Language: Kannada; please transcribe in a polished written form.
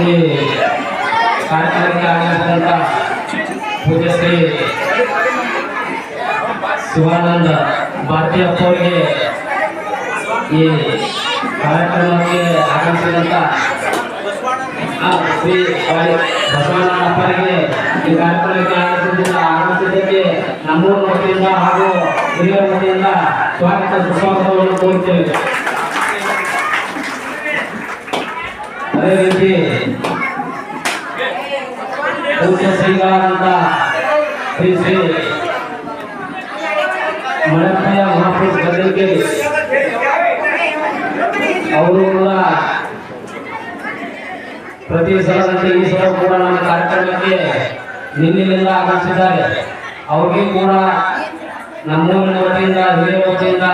ಈ ಕಾರ್ಯಕ್ರಮಕ್ಕೆ ಆಗಮಿಸಿದಂಥ ಪೂಜ್ಯ ಶ್ರೀ ಶಿವಾನಂದ ಭಾರತೀಯಪ್ಪ ಅವರಿಗೆ, ಈ ಕಾರ್ಯಕ್ರಮಕ್ಕೆ ಆಗಮಿಸಿದಂಥ ಶ್ರೀ ಬಸವಣ್ಣಪ್ಪರಿಗೆ ಈ ಕಾರ್ಯಕ್ರಮಕ್ಕೆ ಆಗಮಿಸಿದ್ದಕ್ಕೆ ನಮ್ಮೂರ ವತಿಯಿಂದ ಹಾಗೂ ಹಿರಿಯರ ವತಿಯಿಂದ ಸ್ವಾಗತ ಸುಸ್ವಾಗತವನ್ನು ಕೋರುತ್ತೇವೆ. ಅದೇ ರೀತಿ ಪೂಜ್ಯ ಶ್ರೀಗಳಾದಂಥ ಶ್ರೀ ಶ್ರೀ ಮಳಪ್ಪಯ್ಯ ಮಹಾಪುರುಷ ಗದ್ದೆಗೆ ಅವರು ಕೂಡ ಪ್ರತಿ ಸಲದಂತೆ ಈ ಸಲ ಕೂಡ ನಮ್ಮ ಕಾರ್ಯಕ್ರಮಕ್ಕೆ ನಿನ್ನೆಲ್ಲ ಆಗಮಿಸಿದ್ದಾರೆ. ಅವ್ರಿಗೆ ಕೂಡ ನಮ್ಮೂರಿನ ವತಿಯಿಂದ ಹಿರಿಯರ ವತಿಯಿಂದ